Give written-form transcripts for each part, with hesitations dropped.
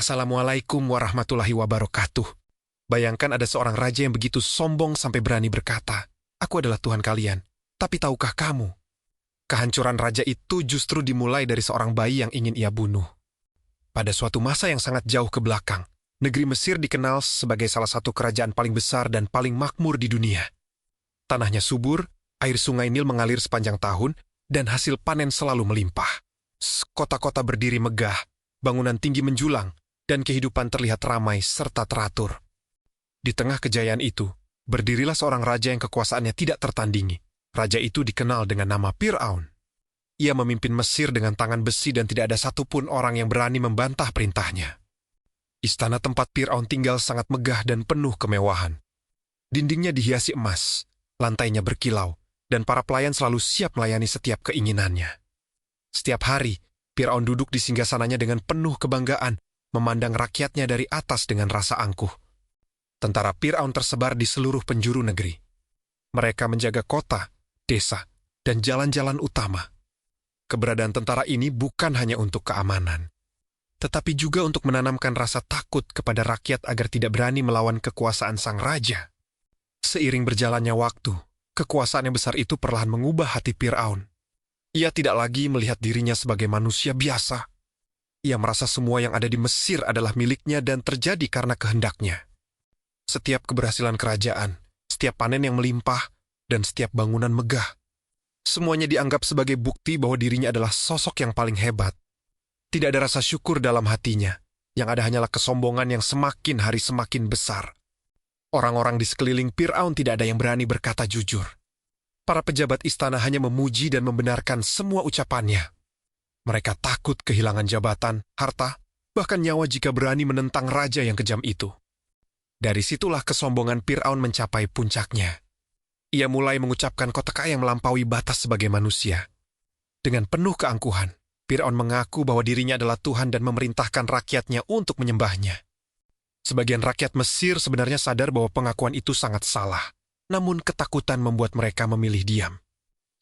Assalamualaikum warahmatullahi wabarakatuh. Bayangkan ada seorang raja yang begitu sombong sampai berani berkata, "Aku adalah Tuhan kalian." Tapi tahukah kamu, kehancuran raja itu justru dimulai dari seorang bayi yang ingin ia bunuh. Pada suatu masa yang sangat jauh ke belakang, negeri Mesir dikenal sebagai salah satu kerajaan paling besar dan paling makmur di dunia. Tanahnya subur, air sungai Nil mengalir sepanjang tahun, dan hasil panen selalu melimpah. Kota-kota berdiri megah, bangunan tinggi menjulang, dan kehidupan terlihat ramai serta teratur. Di tengah kejayaan itu, berdirilah seorang raja yang kekuasaannya tidak tertandingi. Raja itu dikenal dengan nama Fir'aun. Ia memimpin Mesir dengan tangan besi dan tidak ada satupun orang yang berani membantah perintahnya. Istana tempat Fir'aun tinggal sangat megah dan penuh kemewahan. Dindingnya dihiasi emas, lantainya berkilau, dan para pelayan selalu siap melayani setiap keinginannya. Setiap hari, Fir'aun duduk di singgasananya dengan penuh kebanggaan, memandang rakyatnya dari atas dengan rasa angkuh. Tentara Fir'aun tersebar di seluruh penjuru negeri. Mereka menjaga kota, desa, dan jalan-jalan utama. Keberadaan tentara ini bukan hanya untuk keamanan, tetapi juga untuk menanamkan rasa takut kepada rakyat agar tidak berani melawan kekuasaan sang raja. Seiring berjalannya waktu, kekuasaan yang besar itu perlahan mengubah hati Fir'aun. Ia tidak lagi melihat dirinya sebagai manusia biasa. Ia merasa semua yang ada di Mesir adalah miliknya dan terjadi karena kehendaknya. Setiap keberhasilan kerajaan, setiap panen yang melimpah, dan setiap bangunan megah, semuanya dianggap sebagai bukti bahwa dirinya adalah sosok yang paling hebat. Tidak ada rasa syukur dalam hatinya, yang ada hanyalah kesombongan yang semakin hari semakin besar. Orang-orang di sekeliling Fir'aun tidak ada yang berani berkata jujur. Para pejabat istana hanya memuji dan membenarkan semua ucapannya. Mereka takut kehilangan jabatan, harta, bahkan nyawa jika berani menentang raja yang kejam itu. Dari situlah kesombongan Fir'aun mencapai puncaknya. Ia mulai mengucapkan kata-kata yang melampaui batas sebagai manusia. Dengan penuh keangkuhan, Fir'aun mengaku bahwa dirinya adalah Tuhan dan memerintahkan rakyatnya untuk menyembahnya. Sebagian rakyat Mesir sebenarnya sadar bahwa pengakuan itu sangat salah, namun ketakutan membuat mereka memilih diam.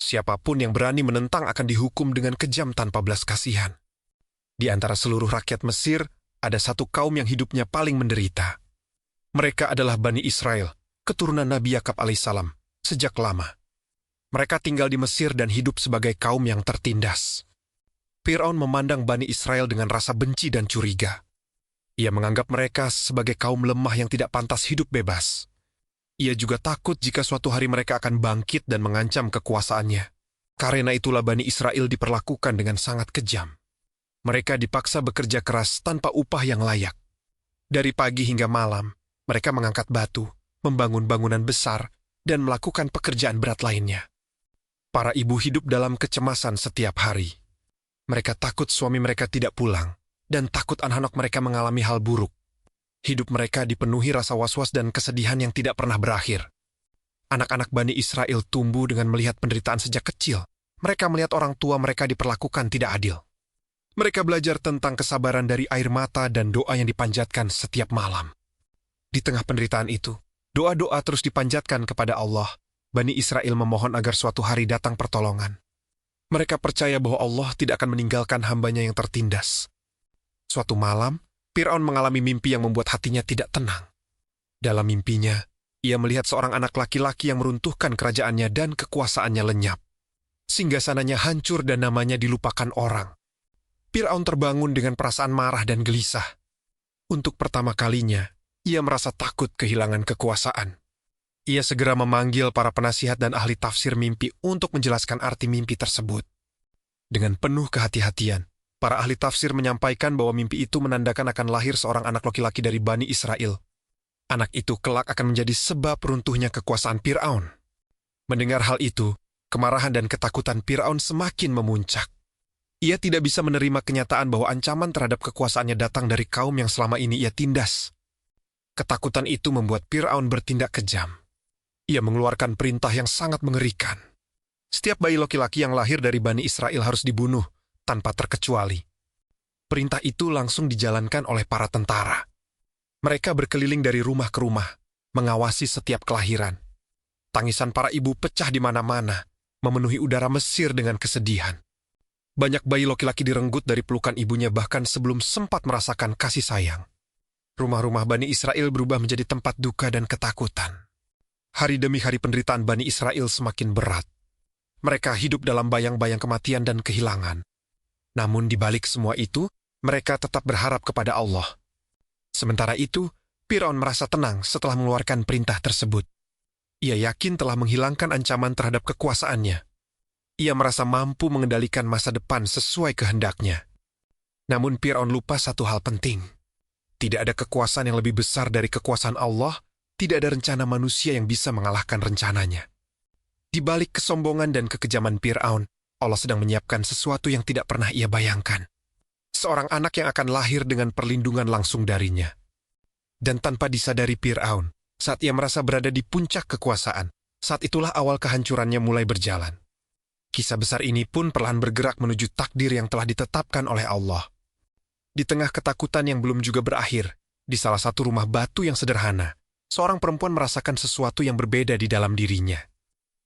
Siapapun yang berani menentang akan dihukum dengan kejam tanpa belas kasihan. Di antara seluruh rakyat Mesir, ada satu kaum yang hidupnya paling menderita. Mereka adalah Bani Israel, keturunan Nabi Yakub alaihissalam, sejak lama. Mereka tinggal di Mesir dan hidup sebagai kaum yang tertindas. Fir'aun memandang Bani Israel dengan rasa benci dan curiga. Ia menganggap mereka sebagai kaum lemah yang tidak pantas hidup bebas. Ia juga takut jika suatu hari mereka akan bangkit dan mengancam kekuasaannya. Karena itulah Bani Israel diperlakukan dengan sangat kejam. Mereka dipaksa bekerja keras tanpa upah yang layak. Dari pagi hingga malam, mereka mengangkat batu, membangun bangunan besar, dan melakukan pekerjaan berat lainnya. Para ibu hidup dalam kecemasan setiap hari. Mereka takut suami mereka tidak pulang, dan takut anak-anak mereka mengalami hal buruk. Hidup mereka dipenuhi rasa was-was dan kesedihan yang tidak pernah berakhir. Anak-anak Bani Israel tumbuh dengan melihat penderitaan sejak kecil. Mereka melihat orang tua mereka diperlakukan tidak adil. Mereka belajar tentang kesabaran dari air mata dan doa yang dipanjatkan setiap malam. Di tengah penderitaan itu, doa-doa terus dipanjatkan kepada Allah. Bani Israel memohon agar suatu hari datang pertolongan. Mereka percaya bahwa Allah tidak akan meninggalkan hambanya yang tertindas. Suatu malam, Fir'aun mengalami mimpi yang membuat hatinya tidak tenang. Dalam mimpinya, ia melihat seorang anak laki-laki yang meruntuhkan kerajaannya dan kekuasaannya lenyap. Singgasananya hancur dan namanya dilupakan orang. Fir'aun terbangun dengan perasaan marah dan gelisah. Untuk pertama kalinya, ia merasa takut kehilangan kekuasaan. Ia segera memanggil para penasihat dan ahli tafsir mimpi untuk menjelaskan arti mimpi tersebut. Dengan penuh kehati-hatian, para ahli tafsir menyampaikan bahwa mimpi itu menandakan akan lahir seorang anak laki-laki dari Bani Israel. Anak itu kelak akan menjadi sebab runtuhnya kekuasaan Fir'aun. Mendengar hal itu, kemarahan dan ketakutan Fir'aun semakin memuncak. Ia tidak bisa menerima kenyataan bahwa ancaman terhadap kekuasaannya datang dari kaum yang selama ini ia tindas. Ketakutan itu membuat Fir'aun bertindak kejam. Ia mengeluarkan perintah yang sangat mengerikan. Setiap bayi laki-laki yang lahir dari Bani Israel harus dibunuh, tanpa terkecuali. Perintah itu langsung dijalankan oleh para tentara. Mereka berkeliling dari rumah ke rumah, mengawasi setiap kelahiran. Tangisan para ibu pecah di mana-mana, memenuhi udara Mesir dengan kesedihan. Banyak bayi laki-laki direnggut dari pelukan ibunya bahkan sebelum sempat merasakan kasih sayang. Rumah-rumah Bani Israel berubah menjadi tempat duka dan ketakutan. Hari demi hari penderitaan Bani Israel semakin berat. Mereka hidup dalam bayang-bayang kematian dan kehilangan. Namun di balik semua itu, mereka tetap berharap kepada Allah. Sementara itu, Firaun merasa tenang setelah mengeluarkan perintah tersebut. Ia yakin telah menghilangkan ancaman terhadap kekuasaannya. Ia merasa mampu mengendalikan masa depan sesuai kehendaknya. Namun Firaun lupa satu hal penting. Tidak ada kekuasaan yang lebih besar dari kekuasaan Allah, tidak ada rencana manusia yang bisa mengalahkan rencananya. Di balik kesombongan dan kekejaman Firaun, Allah sedang menyiapkan sesuatu yang tidak pernah ia bayangkan. Seorang anak yang akan lahir dengan perlindungan langsung darinya. Dan tanpa disadari Firaun, saat ia merasa berada di puncak kekuasaan, saat itulah awal kehancurannya mulai berjalan. Kisah besar ini pun perlahan bergerak menuju takdir yang telah ditetapkan oleh Allah. Di tengah ketakutan yang belum juga berakhir, di salah satu rumah batu yang sederhana, seorang perempuan merasakan sesuatu yang berbeda di dalam dirinya.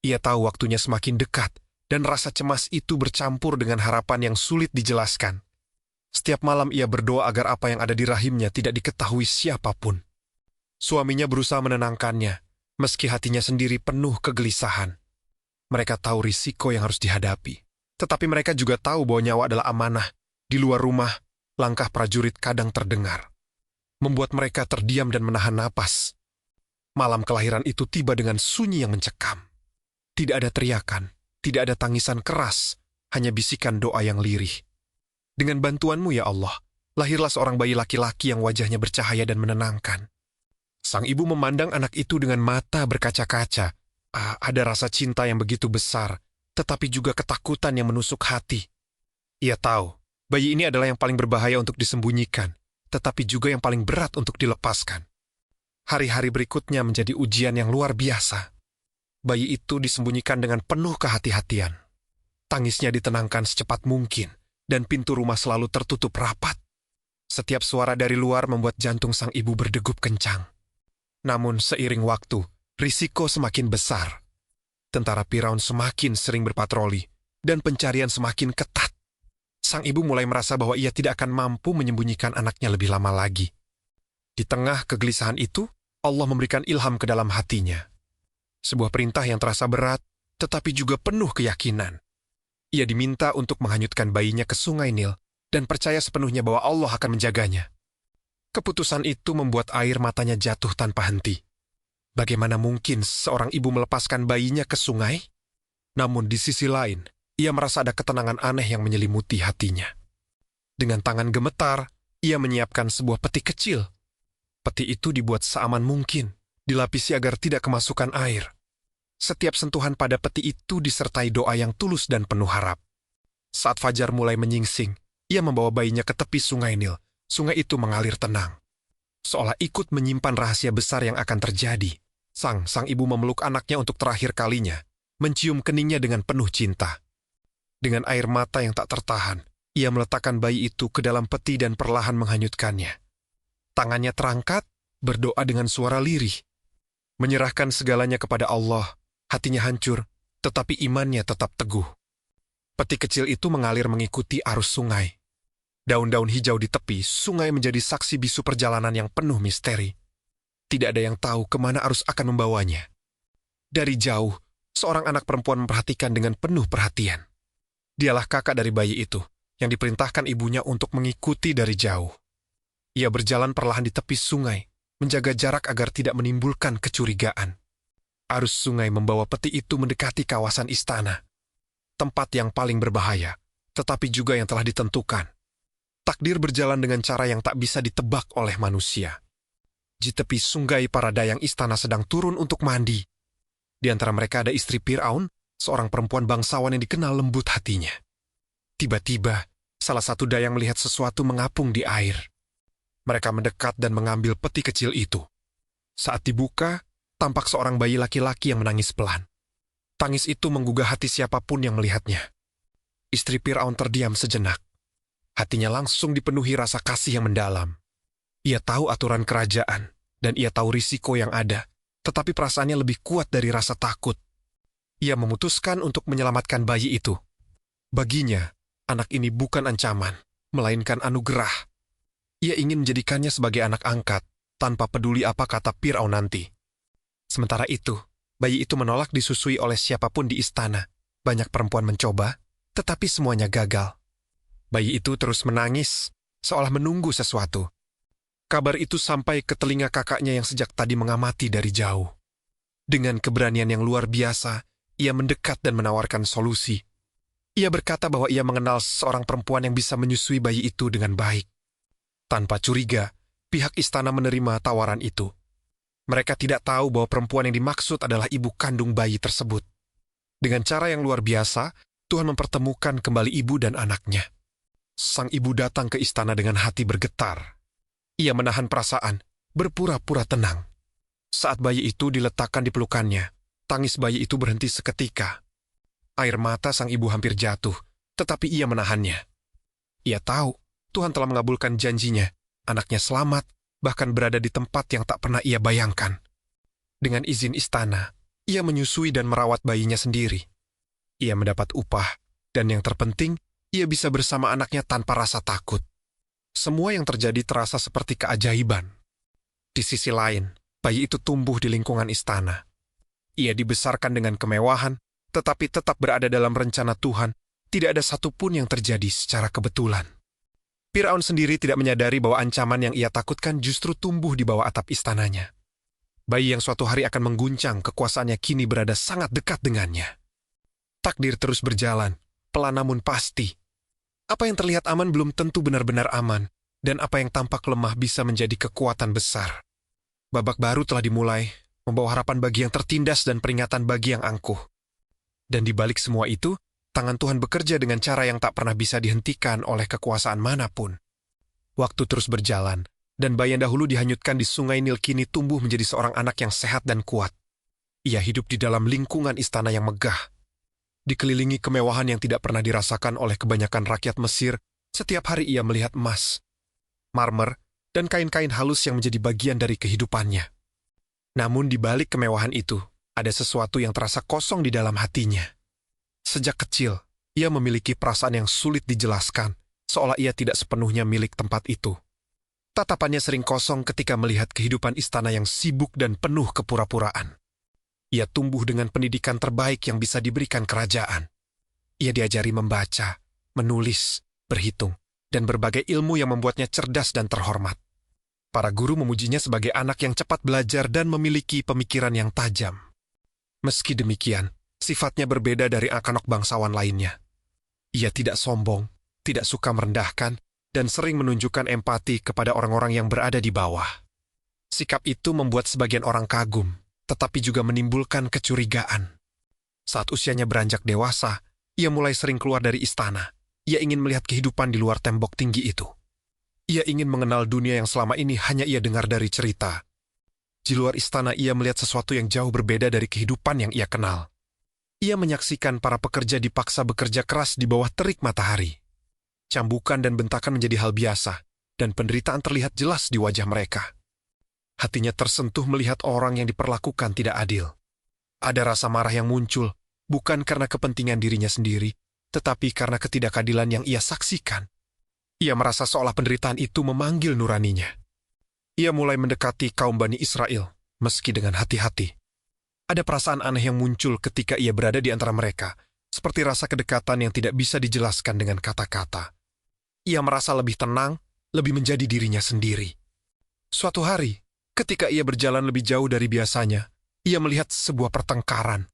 Ia tahu waktunya semakin dekat, dan rasa cemas itu bercampur dengan harapan yang sulit dijelaskan. Setiap malam ia berdoa agar apa yang ada di rahimnya tidak diketahui siapapun. Suaminya berusaha menenangkannya, meski hatinya sendiri penuh kegelisahan. Mereka tahu risiko yang harus dihadapi, tetapi mereka juga tahu bahwa nyawa adalah amanah. Di luar rumah, langkah prajurit kadang terdengar, membuat mereka terdiam dan menahan napas. Malam kelahiran itu tiba dengan sunyi yang mencekam. Tidak ada teriakan, tidak ada tangisan keras, hanya bisikan doa yang lirih. Dengan bantuanmu ya Allah, lahirlah seorang bayi laki-laki yang wajahnya bercahaya dan menenangkan. Sang ibu memandang anak itu dengan mata berkaca-kaca. Ada rasa cinta yang begitu besar, tetapi juga ketakutan yang menusuk hati. Ia tahu, bayi ini adalah yang paling berbahaya untuk disembunyikan, tetapi juga yang paling berat untuk dilepaskan. Hari-hari berikutnya menjadi ujian yang luar biasa. Bayi itu disembunyikan dengan penuh kehati-hatian. Tangisnya ditenangkan secepat mungkin, dan pintu rumah selalu tertutup rapat. Setiap suara dari luar membuat jantung sang ibu berdegup kencang. Namun seiring waktu, risiko semakin besar. Tentara Firaun semakin sering berpatroli, dan pencarian semakin ketat. Sang ibu mulai merasa bahwa ia tidak akan mampu menyembunyikan anaknya lebih lama lagi. Di tengah kegelisahan itu, Allah memberikan ilham ke dalam hatinya. Sebuah perintah yang terasa berat, tetapi juga penuh keyakinan. Ia diminta untuk menghanyutkan bayinya ke sungai Nil, dan percaya sepenuhnya bahwa Allah akan menjaganya. Keputusan itu membuat air matanya jatuh tanpa henti. Bagaimana mungkin seorang ibu melepaskan bayinya ke sungai? Namun di sisi lain, ia merasa ada ketenangan aneh yang menyelimuti hatinya. Dengan tangan gemetar, ia menyiapkan sebuah peti kecil. Peti itu dibuat seaman mungkin, dilapisi agar tidak kemasukan air. Setiap sentuhan pada peti itu disertai doa yang tulus dan penuh harap. Saat fajar mulai menyingsing, ia membawa bayinya ke tepi sungai Nil. Sungai itu mengalir tenang. Seolah ikut menyimpan rahasia besar yang akan terjadi. Sang ibu memeluk anaknya untuk terakhir kalinya, mencium keningnya dengan penuh cinta. Dengan air mata yang tak tertahan, ia meletakkan bayi itu ke dalam peti dan perlahan menghanyutkannya. Tangannya terangkat, berdoa dengan suara lirih. Menyerahkan segalanya kepada Allah, hatinya hancur, tetapi imannya tetap teguh. Peti kecil itu mengalir mengikuti arus sungai. Daun-daun hijau di tepi, sungai menjadi saksi bisu perjalanan yang penuh misteri. Tidak ada yang tahu kemana arus akan membawanya. Dari jauh, seorang anak perempuan memperhatikan dengan penuh perhatian. Dialah kakak dari bayi itu, yang diperintahkan ibunya untuk mengikuti dari jauh. Ia berjalan perlahan di tepi sungai, menjaga jarak agar tidak menimbulkan kecurigaan. Arus sungai membawa peti itu mendekati kawasan istana. Tempat yang paling berbahaya, tetapi juga yang telah ditentukan. Takdir berjalan dengan cara yang tak bisa ditebak oleh manusia. Di tepi sungai para dayang istana sedang turun untuk mandi. Di antara mereka ada istri Firaun, seorang perempuan bangsawan yang dikenal lembut hatinya. Tiba-tiba, salah satu dayang melihat sesuatu mengapung di air. Mereka mendekat dan mengambil peti kecil itu. Saat dibuka, tampak seorang bayi laki-laki yang menangis pelan. Tangis itu menggugah hati siapapun yang melihatnya. Istri Firaun terdiam sejenak. Hatinya langsung dipenuhi rasa kasih yang mendalam. Ia tahu aturan kerajaan, dan ia tahu risiko yang ada, tetapi perasaannya lebih kuat dari rasa takut. Ia memutuskan untuk menyelamatkan bayi itu. Baginya, Anak ini bukan ancaman, melainkan anugerah. Ia ingin menjadikannya sebagai anak angkat, tanpa peduli apa kata Firaun nanti. Sementara itu, bayi itu menolak disusui oleh siapapun di istana. Banyak perempuan mencoba, tetapi semuanya gagal. Bayi itu terus menangis, seolah menunggu sesuatu. Kabar itu sampai ke telinga kakaknya yang sejak tadi mengamati dari jauh. Dengan keberanian yang luar biasa, ia mendekat dan menawarkan solusi. Ia berkata bahwa ia mengenal seorang perempuan yang bisa menyusui bayi itu dengan baik. Tanpa curiga, pihak istana menerima tawaran itu. Mereka tidak tahu bahwa perempuan yang dimaksud adalah ibu kandung bayi tersebut. Dengan cara yang luar biasa, Tuhan mempertemukan kembali ibu dan anaknya. Sang ibu datang ke istana dengan hati bergetar. Ia menahan perasaan, berpura-pura tenang. Saat bayi itu diletakkan di pelukannya, tangis bayi itu berhenti seketika. Air mata sang ibu hampir jatuh, tetapi ia menahannya. Ia tahu Tuhan telah mengabulkan janjinya, anaknya selamat, bahkan berada di tempat yang tak pernah ia bayangkan. Dengan izin istana, ia menyusui dan merawat bayinya sendiri. Ia mendapat upah, dan yang terpenting, ia bisa bersama anaknya tanpa rasa takut. Semua yang terjadi terasa seperti keajaiban. Di sisi lain, bayi itu tumbuh di lingkungan istana. Ia dibesarkan dengan kemewahan, tetapi tetap berada dalam rencana Tuhan. Tidak ada satupun yang terjadi secara kebetulan. Firaun sendiri tidak menyadari bahwa ancaman yang ia takutkan justru tumbuh di bawah atap istananya. Bayi yang suatu hari akan mengguncang kekuasaannya kini berada sangat dekat dengannya. Takdir terus berjalan, pelan namun pasti. Apa yang terlihat aman belum tentu benar-benar aman, dan apa yang tampak lemah bisa menjadi kekuatan besar. Babak baru telah dimulai, membawa harapan bagi yang tertindas dan peringatan bagi yang angkuh. Dan di balik semua itu, tangan Tuhan bekerja dengan cara yang tak pernah bisa dihentikan oleh kekuasaan manapun. Waktu terus berjalan, dan bayi yang dahulu dihanyutkan di sungai Nil kini tumbuh menjadi seorang anak yang sehat dan kuat. Ia hidup di dalam lingkungan istana yang megah. Dikelilingi kemewahan yang tidak pernah dirasakan oleh kebanyakan rakyat Mesir, setiap hari ia melihat emas, marmer, dan kain-kain halus yang menjadi bagian dari kehidupannya. Namun di balik kemewahan itu, ada sesuatu yang terasa kosong di dalam hatinya. Sejak kecil, ia memiliki perasaan yang sulit dijelaskan, seolah ia tidak sepenuhnya milik tempat itu. Tatapannya sering kosong ketika melihat kehidupan istana yang sibuk dan penuh kepura-puraan. Ia tumbuh dengan pendidikan terbaik yang bisa diberikan kerajaan. Ia diajari membaca, menulis, berhitung, dan berbagai ilmu yang membuatnya cerdas dan terhormat. Para guru memujinya sebagai anak yang cepat belajar dan memiliki pemikiran yang tajam. Meski demikian, sifatnya berbeda dari anak-anak bangsawan lainnya. Ia tidak sombong, tidak suka merendahkan, dan sering menunjukkan empati kepada orang-orang yang berada di bawah. Sikap itu membuat sebagian orang kagum, tetapi juga menimbulkan kecurigaan. Saat usianya beranjak dewasa, ia mulai sering keluar dari istana. Ia ingin melihat kehidupan di luar tembok tinggi itu. Ia ingin mengenal dunia yang selama ini hanya ia dengar dari cerita. Di luar istana ia melihat sesuatu yang jauh berbeda dari kehidupan yang ia kenal. Ia menyaksikan para pekerja dipaksa bekerja keras di bawah terik matahari. Cambukan dan bentakan menjadi hal biasa, dan penderitaan terlihat jelas di wajah mereka. Hatinya tersentuh melihat orang yang diperlakukan tidak adil. Ada rasa marah yang muncul, bukan karena kepentingan dirinya sendiri, tetapi karena ketidakadilan yang ia saksikan. Ia merasa seolah penderitaan itu memanggil nuraninya. Ia mulai mendekati kaum Bani Israel, meski dengan hati-hati. Ada perasaan aneh yang muncul ketika ia berada di antara mereka, seperti rasa kedekatan yang tidak bisa dijelaskan dengan kata-kata. Ia merasa lebih tenang, lebih menjadi dirinya sendiri. Suatu hari, ketika ia berjalan lebih jauh dari biasanya, ia melihat sebuah pertengkaran.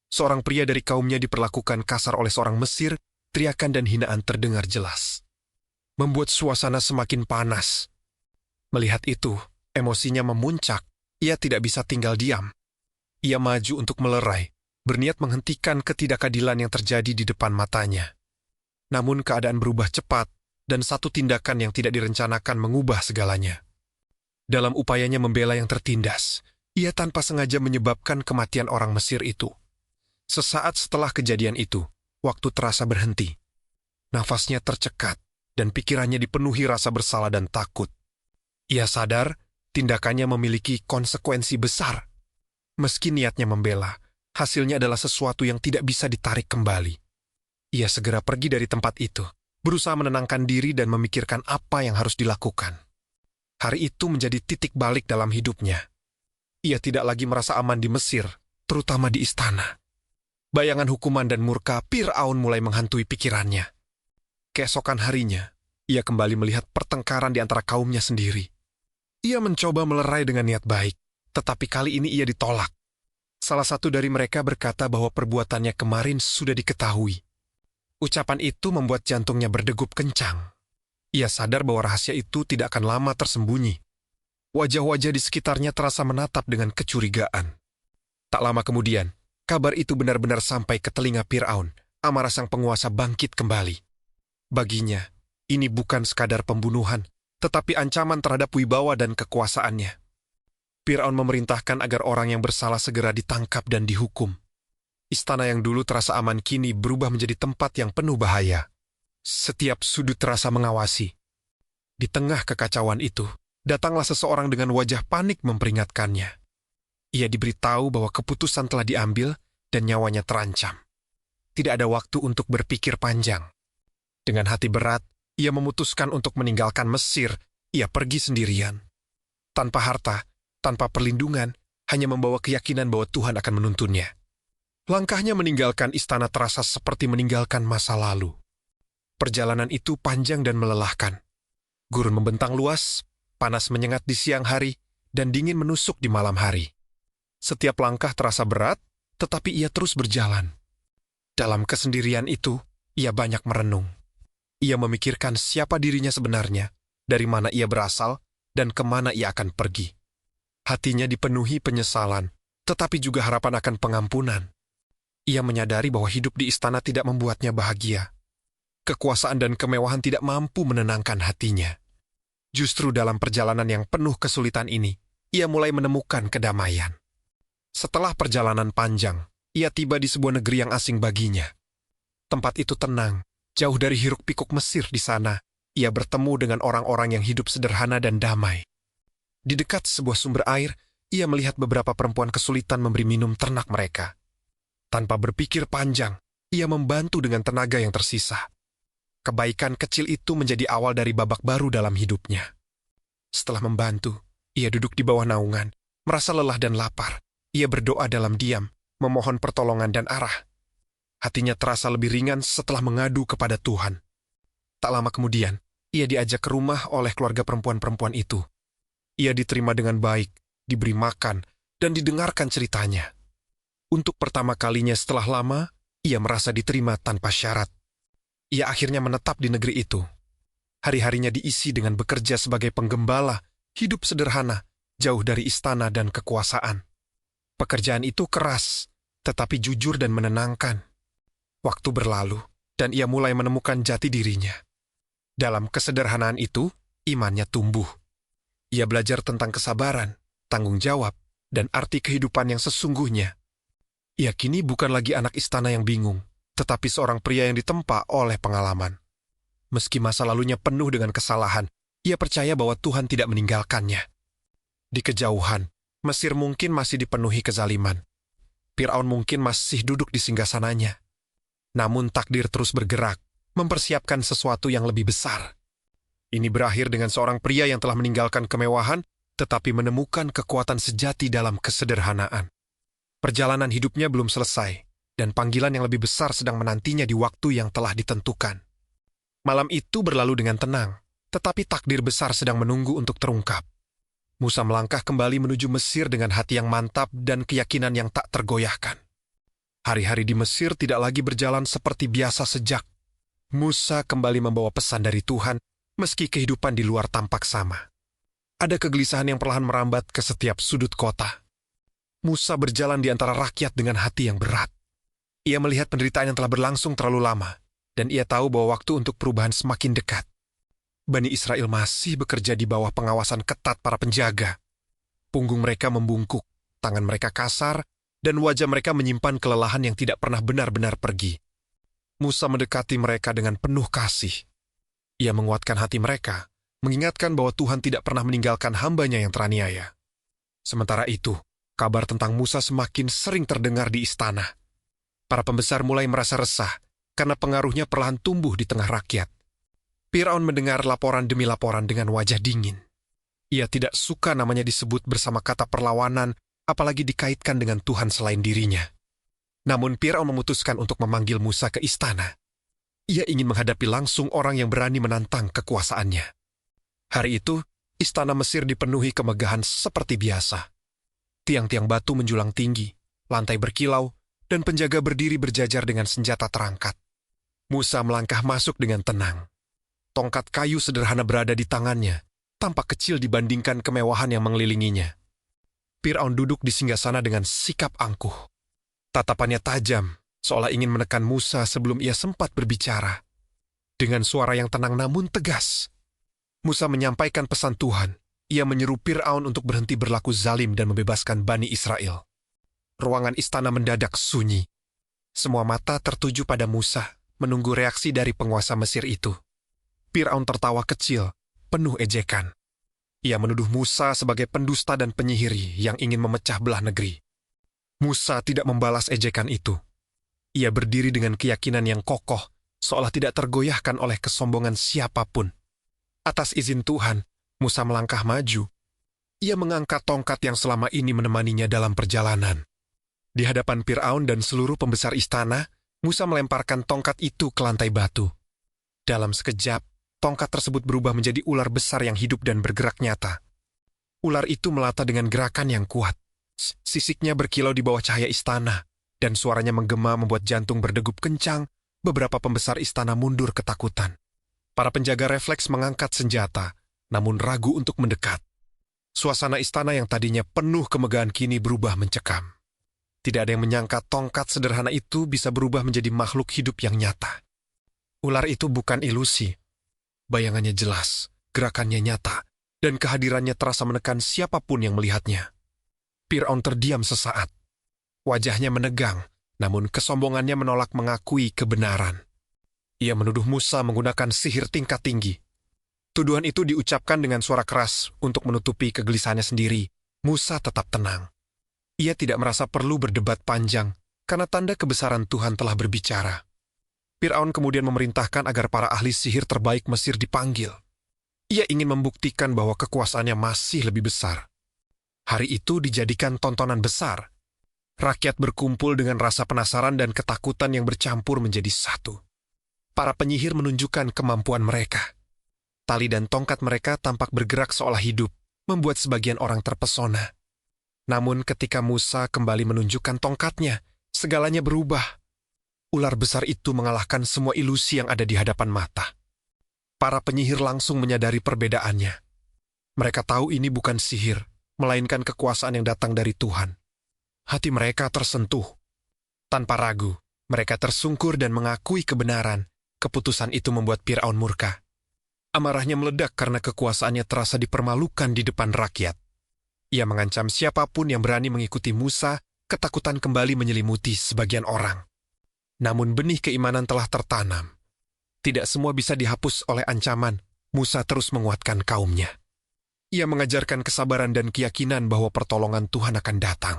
Seorang pria dari kaumnya diperlakukan kasar oleh seorang Mesir, teriakan dan hinaan terdengar jelas. Membuat suasana semakin panas. Melihat itu, emosinya memuncak. Ia tidak bisa tinggal diam. Ia maju untuk melerai, berniat menghentikan ketidakadilan yang terjadi di depan matanya. Namun keadaan berubah cepat, dan satu tindakan yang tidak direncanakan mengubah segalanya. Dalam upayanya membela yang tertindas, ia tanpa sengaja menyebabkan kematian orang Mesir itu. Sesaat setelah kejadian itu, waktu terasa berhenti. Nafasnya tercekat, dan pikirannya dipenuhi rasa bersalah dan takut. Ia sadar, tindakannya memiliki konsekuensi besar. Meski niatnya membela, hasilnya adalah sesuatu yang tidak bisa ditarik kembali. Ia segera pergi dari tempat itu, berusaha menenangkan diri dan memikirkan apa yang harus dilakukan. Hari itu menjadi titik balik dalam hidupnya. Ia tidak lagi merasa aman di Mesir, terutama di istana. Bayangan hukuman dan murka Fir'aun mulai menghantui pikirannya. Keesokan harinya, ia kembali melihat pertengkaran di antara kaumnya sendiri. Ia mencoba melerai dengan niat baik, tetapi kali ini ia ditolak. Salah satu dari mereka berkata bahwa perbuatannya kemarin sudah diketahui. Ucapan itu membuat jantungnya berdegup kencang. Ia sadar bahwa rahasia itu tidak akan lama tersembunyi. Wajah-wajah di sekitarnya terasa menatap dengan kecurigaan. Tak lama kemudian, kabar itu benar-benar sampai ke telinga Fir'aun. Amarah sang penguasa bangkit kembali. Baginya, ini bukan sekadar pembunuhan, tetapi ancaman terhadap wibawa dan kekuasaannya. Fir'aun memerintahkan agar orang yang bersalah segera ditangkap dan dihukum. Istana yang dulu terasa aman kini berubah menjadi tempat yang penuh bahaya. Setiap sudut terasa mengawasi. Di tengah kekacauan itu, datanglah seseorang dengan wajah panik memperingatkannya. Ia diberitahu bahwa keputusan telah diambil dan nyawanya terancam. Tidak ada waktu untuk berpikir panjang. Dengan hati berat, ia memutuskan untuk meninggalkan Mesir. Ia pergi sendirian. Tanpa harta, tanpa perlindungan, hanya membawa keyakinan bahwa Tuhan akan menuntunnya. Langkahnya meninggalkan istana terasa seperti meninggalkan masa lalu. Perjalanan itu panjang dan melelahkan. Gurun membentang luas, panas menyengat di siang hari, dan dingin menusuk di malam hari. Setiap langkah terasa berat, tetapi ia terus berjalan. Dalam kesendirian itu, ia banyak merenung. Ia memikirkan siapa dirinya sebenarnya, dari mana ia berasal, dan kemana ia akan pergi. Hatinya dipenuhi penyesalan, tetapi juga harapan akan pengampunan. Ia menyadari bahwa hidup di istana tidak membuatnya bahagia. Kekuasaan dan kemewahan tidak mampu menenangkan hatinya. Justru dalam perjalanan yang penuh kesulitan ini, ia mulai menemukan kedamaian. Setelah perjalanan panjang, ia tiba di sebuah negeri yang asing baginya. Tempat itu tenang, jauh dari hiruk-pikuk Mesir di sana. Ia bertemu dengan orang-orang yang hidup sederhana dan damai. Di dekat sebuah sumber air, ia melihat beberapa perempuan kesulitan memberi minum ternak mereka. Tanpa berpikir panjang, ia membantu dengan tenaga yang tersisa. Kebaikan kecil itu menjadi awal dari babak baru dalam hidupnya. Setelah membantu, ia duduk di bawah naungan, merasa lelah dan lapar. Ia berdoa dalam diam, memohon pertolongan dan arah. Hatinya terasa lebih ringan setelah mengadu kepada Tuhan. Tak lama kemudian, ia diajak ke rumah oleh keluarga perempuan-perempuan itu. Ia diterima dengan baik, diberi makan, dan didengarkan ceritanya. Untuk pertama kalinya setelah lama, ia merasa diterima tanpa syarat. Ia akhirnya menetap di negeri itu. Hari-harinya diisi dengan bekerja sebagai penggembala, hidup sederhana, jauh dari istana dan kekuasaan. Pekerjaan itu keras, tetapi jujur dan menenangkan. Waktu berlalu, dan ia mulai menemukan jati dirinya. Dalam kesederhanaan itu, imannya tumbuh. Ia belajar tentang kesabaran, tanggung jawab, dan arti kehidupan yang sesungguhnya. Ia kini bukan lagi anak istana yang bingung, tetapi seorang pria yang ditempa oleh pengalaman. Meski masa lalunya penuh dengan kesalahan, ia percaya bahwa Tuhan tidak meninggalkannya. Di kejauhan, Mesir mungkin masih dipenuhi kezaliman. Fir'aun mungkin masih duduk di singgasananya. Namun takdir terus bergerak, mempersiapkan sesuatu yang lebih besar. Ini berakhir dengan seorang pria yang telah meninggalkan kemewahan, tetapi menemukan kekuatan sejati dalam kesederhanaan. Perjalanan hidupnya belum selesai, dan panggilan yang lebih besar sedang menantinya di waktu yang telah ditentukan. Malam itu berlalu dengan tenang, tetapi takdir besar sedang menunggu untuk terungkap. Musa melangkah kembali menuju Mesir dengan hati yang mantap dan keyakinan yang tak tergoyahkan. Hari-hari di Mesir tidak lagi berjalan seperti biasa sejak. Musa kembali membawa pesan dari Tuhan, meski kehidupan di luar tampak sama. Ada kegelisahan yang perlahan merambat ke setiap sudut kota. Musa berjalan di antara rakyat dengan hati yang berat. Ia melihat penderitaan yang telah berlangsung terlalu lama, dan ia tahu bahwa waktu untuk perubahan semakin dekat. Bani Israel masih bekerja di bawah pengawasan ketat para penjaga. Punggung mereka membungkuk, tangan mereka kasar, dan wajah mereka menyimpan kelelahan yang tidak pernah benar-benar pergi. Musa mendekati mereka dengan penuh kasih. Ia menguatkan hati mereka, mengingatkan bahwa Tuhan tidak pernah meninggalkan hambanya yang teraniaya. Sementara itu, kabar tentang Musa semakin sering terdengar di istana. Para pembesar mulai merasa resah, karena pengaruhnya perlahan tumbuh di tengah rakyat. Firaun mendengar laporan demi laporan dengan wajah dingin. Ia tidak suka namanya disebut bersama kata perlawanan, apalagi dikaitkan dengan Tuhan selain dirinya. Namun Firaun memutuskan untuk memanggil Musa ke istana. Ia ingin menghadapi langsung orang yang berani menantang kekuasaannya. Hari itu, istana Mesir dipenuhi kemegahan seperti biasa. Tiang-tiang batu menjulang tinggi, lantai berkilau, dan penjaga berdiri berjajar dengan senjata terangkat. Musa melangkah masuk dengan tenang. Tongkat kayu sederhana berada di tangannya, tampak kecil dibandingkan kemewahan yang mengelilinginya. Firaun duduk di singgasana dengan sikap angkuh. Tatapannya tajam, seolah ingin menekan Musa sebelum ia sempat berbicara. Dengan suara yang tenang namun tegas, Musa menyampaikan pesan Tuhan. Ia menyeru Firaun untuk berhenti berlaku zalim dan membebaskan Bani Israel. Ruangan istana mendadak sunyi. Semua mata tertuju pada Musa, menunggu reaksi dari penguasa Mesir itu. Firaun tertawa kecil, penuh ejekan. Ia menuduh Musa sebagai pendusta dan penyihir yang ingin memecah belah negeri. Musa tidak membalas ejekan itu. Ia berdiri dengan keyakinan yang kokoh, seolah tidak tergoyahkan oleh kesombongan siapapun. Atas izin Tuhan, Musa melangkah maju. Ia mengangkat tongkat yang selama ini menemaninya dalam perjalanan. Di hadapan Firaun dan seluruh pembesar istana, Musa melemparkan tongkat itu ke lantai batu. Dalam sekejap, tongkat tersebut berubah menjadi ular besar yang hidup dan bergerak nyata. Ular itu melata dengan gerakan yang kuat. Sisiknya berkilau di bawah cahaya istana, dan suaranya menggema membuat jantung berdegup kencang. Beberapa pembesar istana mundur ketakutan. Para penjaga refleks mengangkat senjata, namun ragu untuk mendekat. Suasana istana yang tadinya penuh kemegahan kini berubah mencekam. Tidak ada yang menyangka tongkat sederhana itu bisa berubah menjadi makhluk hidup yang nyata. Ular itu bukan ilusi. Bayangannya jelas, gerakannya nyata, dan kehadirannya terasa menekan siapapun yang melihatnya. Firaun terdiam sesaat. Wajahnya menegang, namun kesombongannya menolak mengakui kebenaran. Ia menuduh Musa menggunakan sihir tingkat tinggi. Tuduhan itu diucapkan dengan suara keras untuk menutupi kegelisahannya sendiri. Musa tetap tenang. Ia tidak merasa perlu berdebat panjang, karena tanda kebesaran Tuhan telah berbicara. Firaun kemudian memerintahkan agar para ahli sihir terbaik Mesir dipanggil. Ia ingin membuktikan bahwa kekuasaannya masih lebih besar. Hari itu dijadikan tontonan besar. Rakyat berkumpul dengan rasa penasaran dan ketakutan yang bercampur menjadi satu. Para penyihir menunjukkan kemampuan mereka. Tali dan tongkat mereka tampak bergerak seolah hidup, membuat sebagian orang terpesona. Namun ketika Musa kembali menunjukkan tongkatnya, segalanya berubah. Ular besar itu mengalahkan semua ilusi yang ada di hadapan mata. Para penyihir langsung menyadari perbedaannya. Mereka tahu ini bukan sihir, melainkan kekuasaan yang datang dari Tuhan. Hati mereka tersentuh. Tanpa ragu, mereka tersungkur dan mengakui kebenaran. Keputusan itu membuat Firaun murka. Amarahnya meledak karena kekuasaannya terasa dipermalukan di depan rakyat. Ia mengancam siapapun yang berani mengikuti Musa. Ketakutan kembali menyelimuti sebagian orang. Namun benih keimanan telah tertanam. Tidak semua bisa dihapus oleh ancaman. Musa terus menguatkan kaumnya. Ia mengajarkan kesabaran dan keyakinan bahwa pertolongan Tuhan akan datang.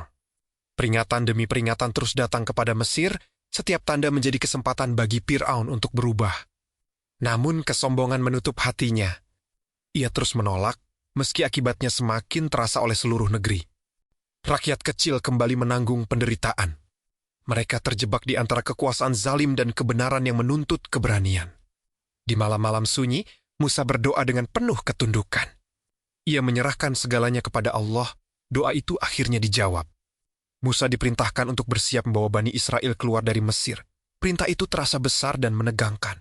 Peringatan demi peringatan terus datang kepada Mesir. Setiap tanda menjadi kesempatan bagi Firaun untuk berubah. Namun kesombongan menutup hatinya. Ia terus menolak, meski akibatnya semakin terasa oleh seluruh negeri. Rakyat kecil kembali menanggung penderitaan. Mereka terjebak di antara kekuasaan zalim dan kebenaran yang menuntut keberanian. Di malam-malam sunyi, Musa berdoa dengan penuh ketundukan. Ia menyerahkan segalanya kepada Allah. Doa itu akhirnya dijawab. Musa diperintahkan untuk bersiap membawa Bani Israel keluar dari Mesir. Perintah itu terasa besar dan menegangkan.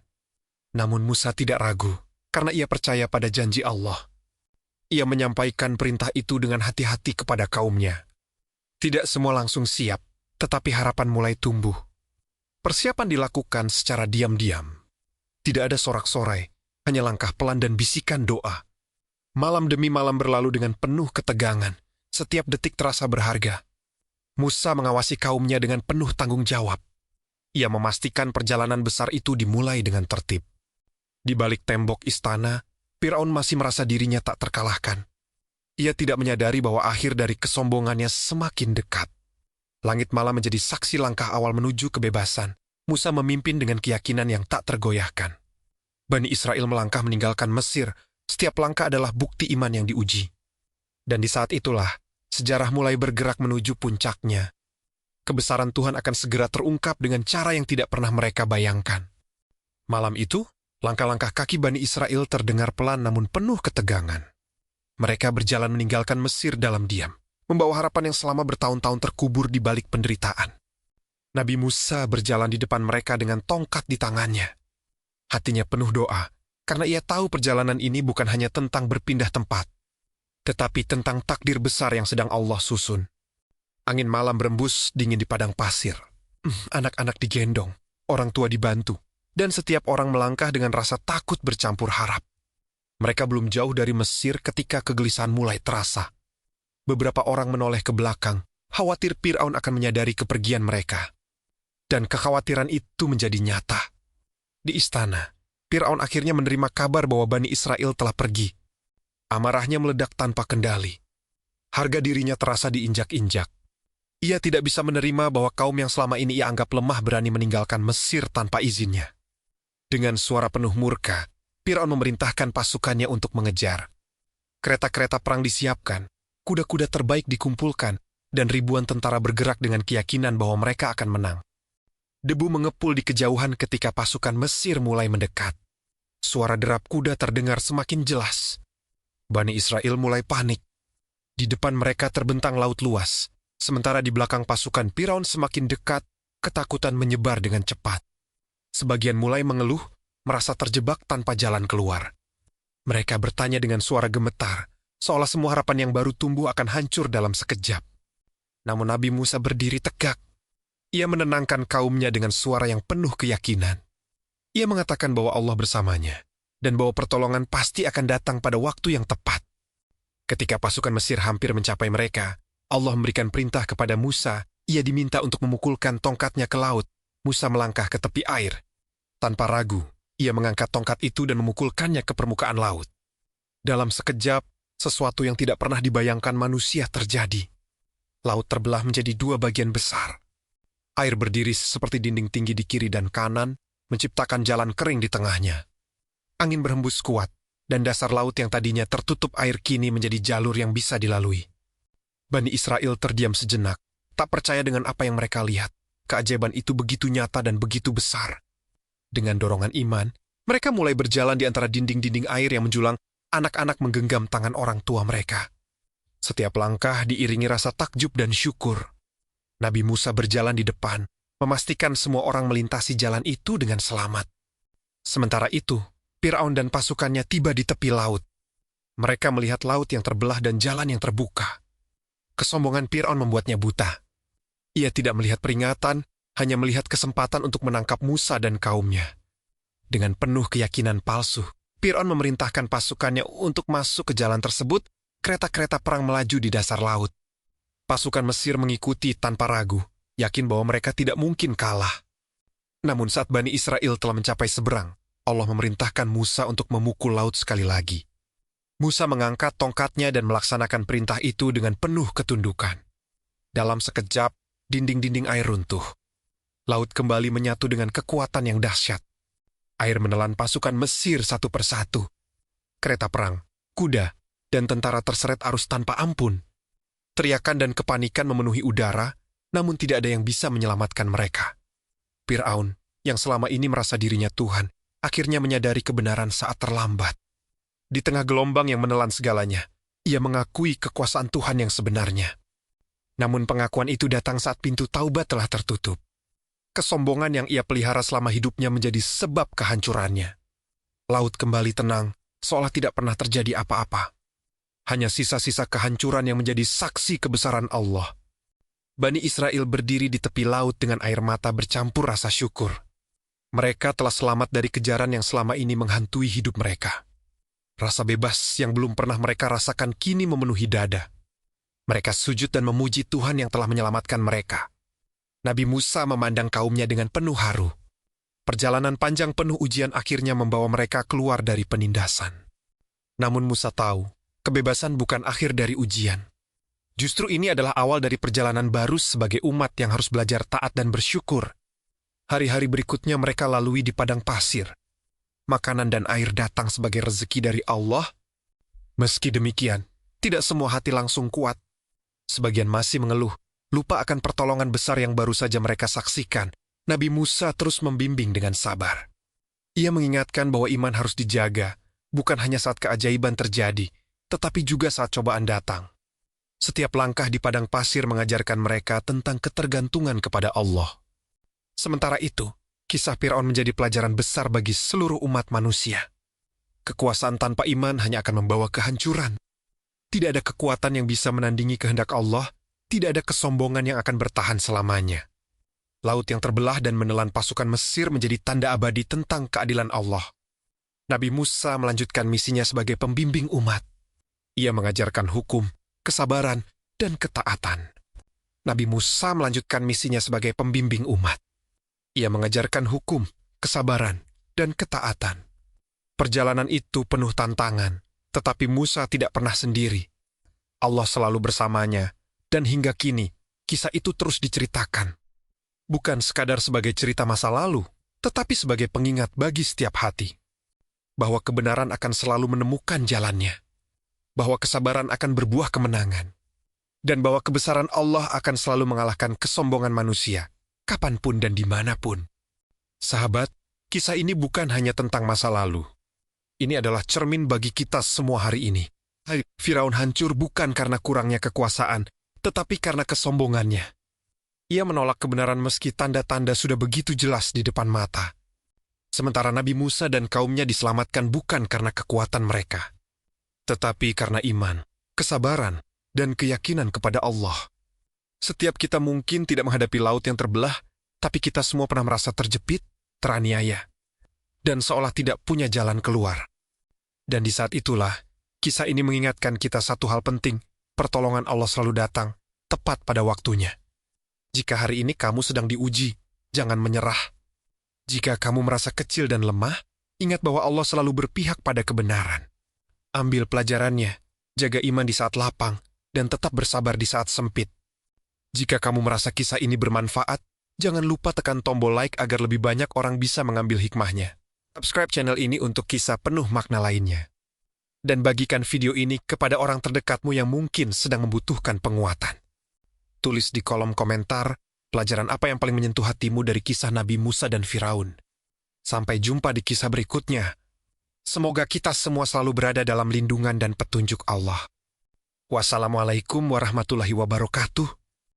Namun Musa tidak ragu, karena ia percaya pada janji Allah. Ia menyampaikan perintah itu dengan hati-hati kepada kaumnya. Tidak semua langsung siap, tetapi harapan mulai tumbuh. Persiapan dilakukan secara diam-diam. Tidak ada sorak-sorai, hanya langkah pelan dan bisikan doa. Malam demi malam berlalu dengan penuh ketegangan. Setiap detik terasa berharga. Musa mengawasi kaumnya dengan penuh tanggung jawab. Ia memastikan perjalanan besar itu dimulai dengan tertib. Di balik tembok istana, Firaun masih merasa dirinya tak terkalahkan. Ia tidak menyadari bahwa akhir dari kesombongannya semakin dekat. Langit malam menjadi saksi langkah awal menuju kebebasan. Musa memimpin dengan keyakinan yang tak tergoyahkan. Bani Israel melangkah meninggalkan Mesir. Setiap langkah adalah bukti iman yang diuji. Dan di saat itulah, sejarah mulai bergerak menuju puncaknya. Kebesaran Tuhan akan segera terungkap dengan cara yang tidak pernah mereka bayangkan. Malam itu, langkah-langkah kaki Bani Israel terdengar pelan namun penuh ketegangan. Mereka berjalan meninggalkan Mesir dalam diam, membawa harapan yang selama bertahun-tahun terkubur di balik penderitaan. Nabi Musa berjalan di depan mereka dengan tongkat di tangannya. Hatinya penuh doa, karena ia tahu perjalanan ini bukan hanya tentang berpindah tempat, tetapi tentang takdir besar yang sedang Allah susun. Angin malam berembus dingin di padang pasir. Anak-anak digendong, orang tua dibantu, dan setiap orang melangkah dengan rasa takut bercampur harap. Mereka belum jauh dari Mesir ketika kegelisahan mulai terasa. Beberapa orang menoleh ke belakang, khawatir Fir'aun akan menyadari kepergian mereka. Dan kekhawatiran itu menjadi nyata. Di istana, Fir'aun akhirnya menerima kabar bahwa Bani Israel telah pergi. Amarahnya meledak tanpa kendali. Harga dirinya terasa diinjak-injak. Ia tidak bisa menerima bahwa kaum yang selama ini ia anggap lemah berani meninggalkan Mesir tanpa izinnya. Dengan suara penuh murka, Fir'aun memerintahkan pasukannya untuk mengejar. Kereta-kereta perang disiapkan, kuda-kuda terbaik dikumpulkan, dan ribuan tentara bergerak dengan keyakinan bahwa mereka akan menang. Debu mengepul di kejauhan ketika pasukan Mesir mulai mendekat. Suara derap kuda terdengar semakin jelas. Bani Israel mulai panik. Di depan mereka terbentang laut luas, sementara di belakang pasukan Fir'aun semakin dekat, ketakutan menyebar dengan cepat. Sebagian mulai mengeluh, merasa terjebak tanpa jalan keluar. Mereka bertanya dengan suara gemetar, seolah semua harapan yang baru tumbuh akan hancur dalam sekejap. Namun Nabi Musa berdiri tegak. Ia menenangkan kaumnya dengan suara yang penuh keyakinan. Ia mengatakan bahwa Allah bersamanya, dan bahwa pertolongan pasti akan datang pada waktu yang tepat. Ketika pasukan Mesir hampir mencapai mereka, Allah memberikan perintah kepada Musa. Ia diminta untuk memukulkan tongkatnya ke laut. Musa melangkah ke tepi air. Tanpa ragu, ia mengangkat tongkat itu dan memukulkannya ke permukaan laut. Dalam sekejap, sesuatu yang tidak pernah dibayangkan manusia terjadi. Laut terbelah menjadi dua bagian besar. Air berdiri seperti dinding tinggi di kiri dan kanan, menciptakan jalan kering di tengahnya. Angin berhembus kuat, dan dasar laut yang tadinya tertutup air kini menjadi jalur yang bisa dilalui. Bani Israel terdiam sejenak, tak percaya dengan apa yang mereka lihat. Keajaiban itu begitu nyata dan begitu besar. Dengan dorongan iman, mereka mulai berjalan di antara dinding-dinding air yang menjulang. Anak-anak menggenggam tangan orang tua mereka. Setiap langkah diiringi rasa takjub dan syukur. Nabi Musa berjalan di depan, memastikan semua orang melintasi jalan itu dengan selamat. Sementara itu, Fir'aun dan pasukannya tiba di tepi laut. Mereka melihat laut yang terbelah dan jalan yang terbuka. Kesombongan Fir'aun membuatnya buta. Ia tidak melihat peringatan, hanya melihat kesempatan untuk menangkap Musa dan kaumnya. Dengan penuh keyakinan palsu, Fir'aun memerintahkan pasukannya untuk masuk ke jalan tersebut. Kereta-kereta perang melaju di dasar laut. Pasukan Mesir mengikuti tanpa ragu, yakin bahwa mereka tidak mungkin kalah. Namun saat Bani Israel telah mencapai seberang, Allah memerintahkan Musa untuk memukul laut sekali lagi. Musa mengangkat tongkatnya dan melaksanakan perintah itu dengan penuh ketundukan. Dalam sekejap, dinding-dinding air runtuh. Laut kembali menyatu dengan kekuatan yang dahsyat. Air menelan pasukan Mesir satu persatu. Kereta perang, kuda, dan tentara terseret arus tanpa ampun. Teriakan dan kepanikan memenuhi udara, namun tidak ada yang bisa menyelamatkan mereka. Fir'aun, yang selama ini merasa dirinya Tuhan, akhirnya menyadari kebenaran saat terlambat. Di tengah gelombang yang menelan segalanya, ia mengakui kekuasaan Tuhan yang sebenarnya. Namun pengakuan itu datang saat pintu taubat telah tertutup. Kesombongan yang ia pelihara selama hidupnya menjadi sebab kehancurannya. Laut kembali tenang, seolah tidak pernah terjadi apa-apa. Hanya sisa-sisa kehancuran yang menjadi saksi kebesaran Allah. Bani Israel berdiri di tepi laut dengan air mata bercampur rasa syukur. Mereka telah selamat dari kejaran yang selama ini menghantui hidup mereka. Rasa bebas yang belum pernah mereka rasakan kini memenuhi dada. Mereka sujud dan memuji Tuhan yang telah menyelamatkan mereka. Nabi Musa memandang kaumnya dengan penuh haru. Perjalanan panjang penuh ujian akhirnya membawa mereka keluar dari penindasan. Namun Musa tahu, kebebasan bukan akhir dari ujian. Justru ini adalah awal dari perjalanan baru sebagai umat yang harus belajar taat dan bersyukur. Hari-hari berikutnya mereka lalui di padang pasir. Makanan dan air datang sebagai rezeki dari Allah. Meski demikian, tidak semua hati langsung kuat. Sebagian masih mengeluh, lupa akan pertolongan besar yang baru saja mereka saksikan. Nabi Musa terus membimbing dengan sabar. Ia mengingatkan bahwa iman harus dijaga, bukan hanya saat keajaiban terjadi, tetapi juga saat cobaan datang. Setiap langkah di padang pasir mengajarkan mereka tentang ketergantungan kepada Allah. Sementara itu, kisah Firaun menjadi pelajaran besar bagi seluruh umat manusia. Kekuasaan tanpa iman hanya akan membawa kehancuran. Tidak ada kekuatan yang bisa menandingi kehendak Allah, tidak ada kesombongan yang akan bertahan selamanya. Laut yang terbelah dan menelan pasukan Mesir menjadi tanda abadi tentang keadilan Allah. Nabi Musa melanjutkan misinya sebagai pembimbing umat. Ia mengajarkan hukum, kesabaran, dan ketaatan. Nabi Musa melanjutkan misinya sebagai pembimbing umat. Ia mengajarkan hukum, kesabaran, dan ketaatan. Perjalanan itu penuh tantangan, tetapi Musa tidak pernah sendiri. Allah selalu bersamanya, dan hingga kini, kisah itu terus diceritakan. Bukan sekadar sebagai cerita masa lalu, tetapi sebagai pengingat bagi setiap hati. Bahwa kebenaran akan selalu menemukan jalannya. Bahwa kesabaran akan berbuah kemenangan. Dan bahwa kebesaran Allah akan selalu mengalahkan kesombongan manusia, kapanpun dan dimanapun. Sahabat, kisah ini bukan hanya tentang masa lalu. Ini adalah cermin bagi kita semua hari ini. Firaun hancur bukan karena kurangnya kekuasaan, tetapi karena kesombongannya. Ia menolak kebenaran meski tanda-tanda sudah begitu jelas di depan mata. Sementara Nabi Musa dan kaumnya diselamatkan bukan karena kekuatan mereka, tetapi karena iman, kesabaran, dan keyakinan kepada Allah. Setiap kita mungkin tidak menghadapi laut yang terbelah, tapi kita semua pernah merasa terjepit, teraniaya, dan seolah tidak punya jalan keluar. Dan di saat itulah, kisah ini mengingatkan kita satu hal penting, pertolongan Allah selalu datang, tepat pada waktunya. Jika hari ini kamu sedang diuji, jangan menyerah. Jika kamu merasa kecil dan lemah, ingat bahwa Allah selalu berpihak pada kebenaran. Ambil pelajarannya, jaga iman di saat lapang, dan tetap bersabar di saat sempit. Jika kamu merasa kisah ini bermanfaat, jangan lupa tekan tombol like agar lebih banyak orang bisa mengambil hikmahnya. Subscribe channel ini untuk kisah penuh makna lainnya. Dan bagikan video ini kepada orang terdekatmu yang mungkin sedang membutuhkan penguatan. Tulis di kolom komentar, pelajaran apa yang paling menyentuh hatimu dari kisah Nabi Musa dan Firaun. Sampai jumpa di kisah berikutnya. Semoga kita semua selalu berada dalam lindungan dan petunjuk Allah. Wassalamualaikum warahmatullahi wabarakatuh.